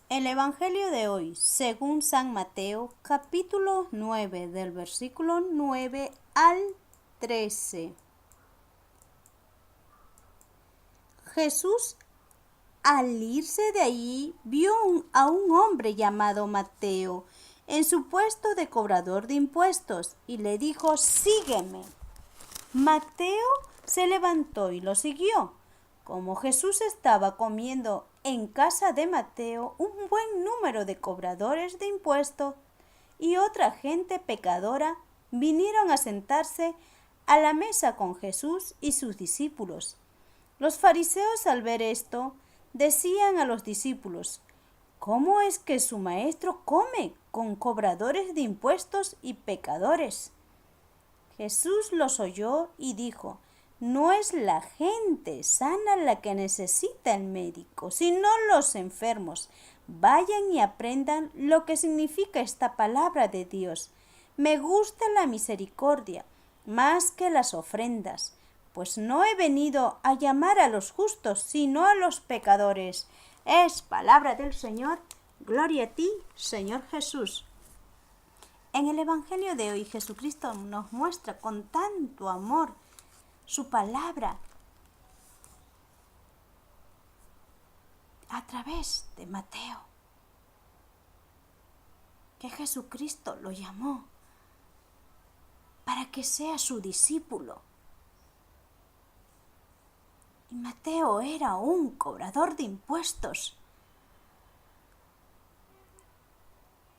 El Evangelio de hoy, según San Mateo, capítulo 9, del versículo 9 al 13. Jesús, al irse de allí, vio a un hombre llamado Mateo en su puesto de cobrador de impuestos y le dijo: «Sígueme». Mateo se levantó y lo siguió. Como Jesús estaba comiendo en casa de Mateo, un buen número de cobradores de impuestos y otra gente pecadora vinieron a sentarse a la mesa con Jesús y sus discípulos. Los fariseos, al ver esto, decían a los discípulos: «¿Cómo es que su maestro come con cobradores de impuestos y pecadores?». Jesús los oyó y dijo: «No es la gente sana la que necesita el médico, sino los enfermos. Vayan y aprendan lo que significa esta palabra de Dios. Me gusta la misericordia más que las ofrendas, pues no he venido a llamar a los justos, sino a los pecadores». Es palabra del Señor. Gloria a ti, Señor Jesús. En el Evangelio de hoy, Jesucristo nos muestra con tanto amor su palabra a través de Mateo, que Jesucristo lo llamó para que sea su discípulo. Y Mateo era un cobrador de impuestos.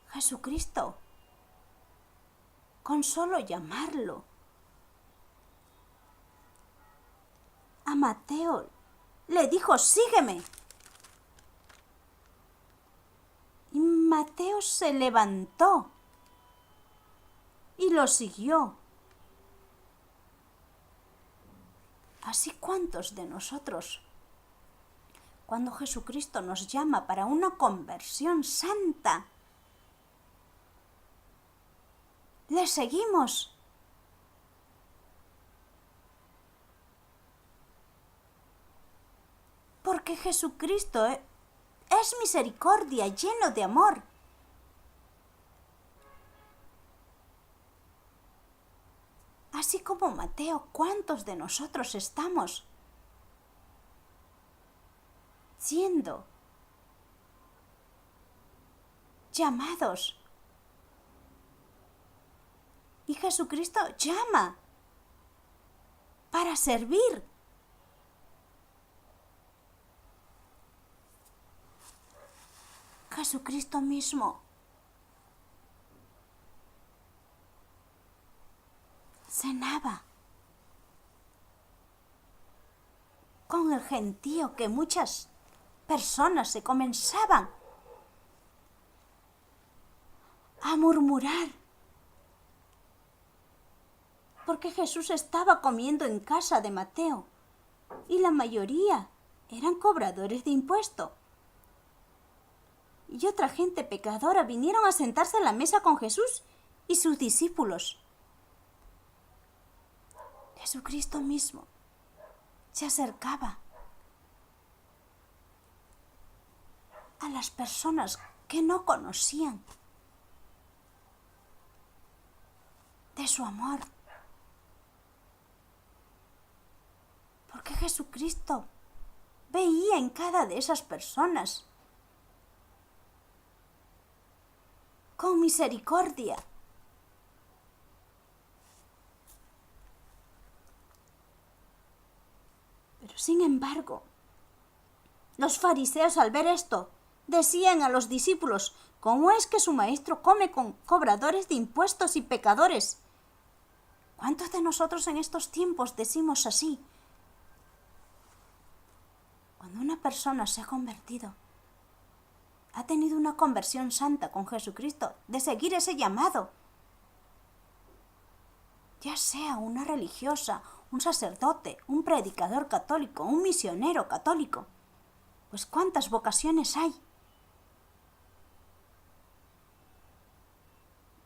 Jesucristo, con solo llamarlo, a Mateo le dijo: «Sígueme». Y Mateo se levantó y lo siguió. Así, ¿cuántos de nosotros, cuando Jesucristo nos llama para una conversión santa, le seguimos? Porque Jesucristo es misericordia, lleno de amor. Así como Mateo, ¿cuántos de nosotros estamos siendo llamados? Y Jesucristo llama para servir. Jesucristo mismo cenaba con el gentío, que muchas personas se comenzaban a murmurar porque Jesús estaba comiendo en casa de Mateo y la mayoría eran cobradores de impuestos. Y otra gente pecadora vinieron a sentarse a la mesa con Jesús y sus discípulos. Jesucristo mismo se acercaba a las personas que no conocían de su amor. Porque Jesucristo veía en cada de esas personas con misericordia. Pero sin embargo, los fariseos, al ver esto, decían a los discípulos: «¿Cómo es que su maestro come con cobradores de impuestos y pecadores?». ¿Cuántos de nosotros en estos tiempos decimos así? Cuando una persona se ha convertido, ha tenido una conversión santa con Jesucristo, de seguir ese llamado, ya sea una religiosa, un sacerdote, un predicador católico, un misionero católico, pues ¿cuántas vocaciones hay?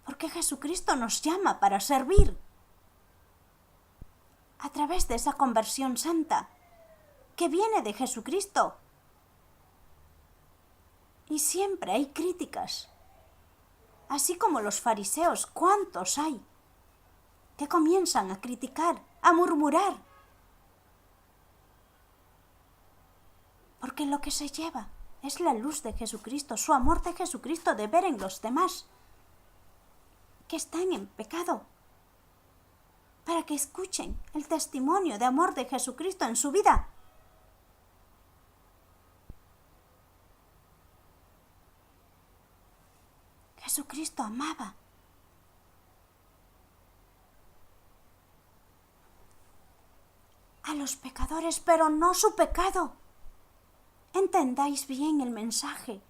Porque Jesucristo nos llama para servir a través de esa conversión santa que viene de Jesucristo. Y siempre hay críticas. Así como los fariseos, ¿cuántos hay que comienzan a criticar, a murmurar? Porque lo que se lleva es la luz de Jesucristo, su amor de Jesucristo, de ver en los demás que están en pecado, para que escuchen el testimonio de amor de Jesucristo en su vida. Jesucristo amaba a los pecadores, pero no su pecado. Entendáis bien el mensaje.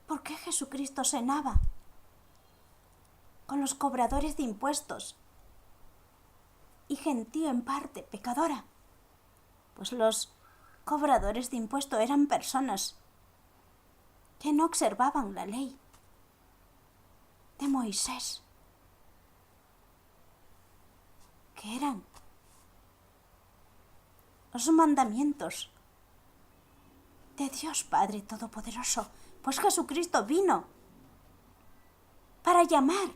¿Por qué Jesucristo cenaba con los cobradores de impuestos y gentío en parte pecadora? Pues los cobradores de impuestos eran personas que no observaban la ley de Moisés, que eran los mandamientos de Dios Padre Todopoderoso. Pues Jesucristo vino para llamar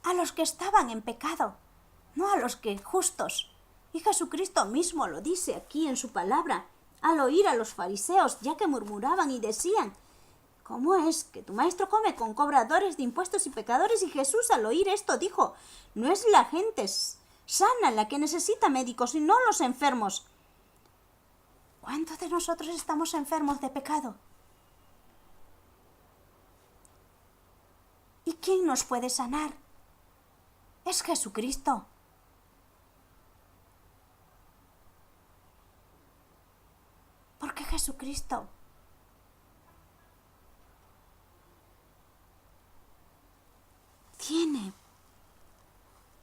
a los que estaban en pecado, no a los que justos. Y Jesucristo mismo lo dice aquí en su palabra, al oír a los fariseos, ya que murmuraban y decían: ¿cómo es que tu maestro come con cobradores de impuestos y pecadores? Y Jesús, al oír esto, dijo: no es la gente sana la que necesita médicos, sino los enfermos. ¿Cuántos de nosotros estamos enfermos de pecado? ¿Y quién nos puede sanar? Es Jesucristo. Porque Jesucristo tiene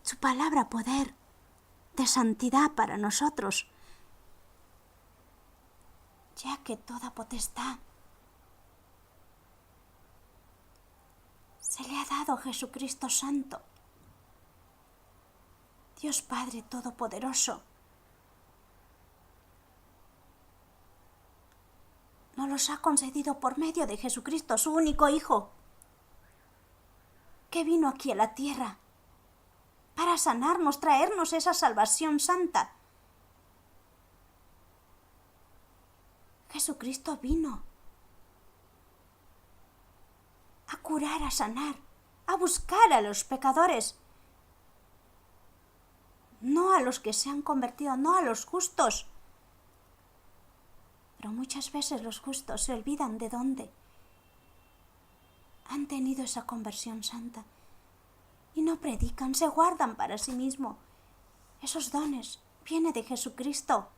su palabra poder de santidad para nosotros, ya que toda potestad se le ha dado a Jesucristo Santo, Dios Padre Todopoderoso. Nos los ha concedido por medio de Jesucristo, su único Hijo, que vino aquí a la tierra para sanarnos, traernos esa salvación santa. Jesucristo vino a curar, a sanar, a buscar a los pecadores, no a los que se han convertido, no a los justos. Pero muchas veces los justos se olvidan de dónde han tenido esa conversión santa y no predican, se guardan para sí mismos. Esos dones vienen de Jesucristo.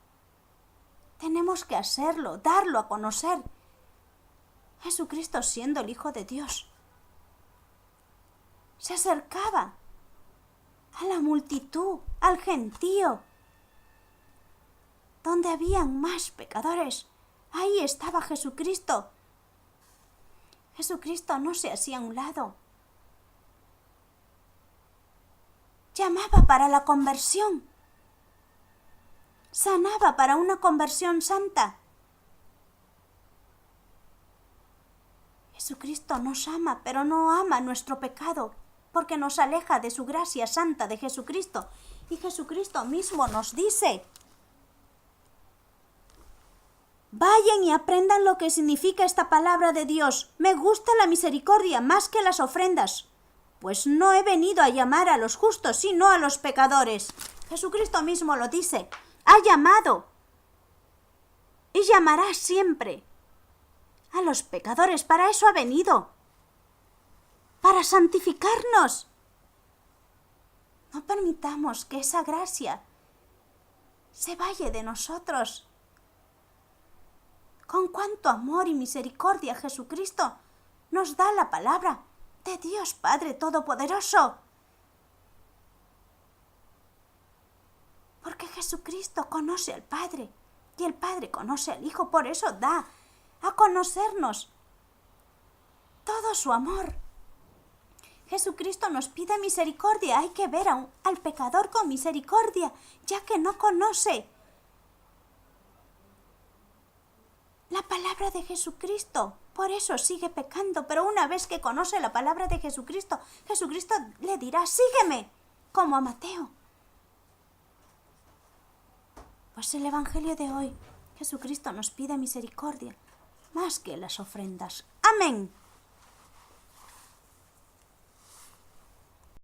Tenemos que hacerlo, darlo a conocer. Jesucristo, siendo el Hijo de Dios, se acercaba a la multitud, al gentío, donde habían más pecadores. Ahí estaba Jesucristo. Jesucristo no se hacía a un lado. Llamaba para la conversión. Sanaba para una conversión santa. Jesucristo nos ama, pero no ama nuestro pecado, porque nos aleja de su gracia santa de Jesucristo. Y Jesucristo mismo nos dice: vayan y aprendan lo que significa esta palabra de Dios. Me gusta la misericordia más que las ofrendas, pues no he venido a llamar a los justos, sino a los pecadores. Jesucristo mismo lo dice. Ha llamado y llamará siempre a los pecadores. Para eso ha venido, para santificarnos. No permitamos que esa gracia se vaya de nosotros. Con cuánto amor y misericordia Jesucristo nos da la palabra de Dios Padre Todopoderoso. Porque Jesucristo conoce al Padre y el Padre conoce al Hijo. Por eso da a conocernos todo su amor. Jesucristo nos pide misericordia. Hay que ver al pecador con misericordia, ya que no conoce la palabra de Jesucristo. Por eso sigue pecando, pero una vez que conoce la palabra de Jesucristo, Jesucristo le dirá, sígueme, como a Mateo. Pues el Evangelio de hoy, Jesucristo nos pide misericordia, más que las ofrendas. Amén.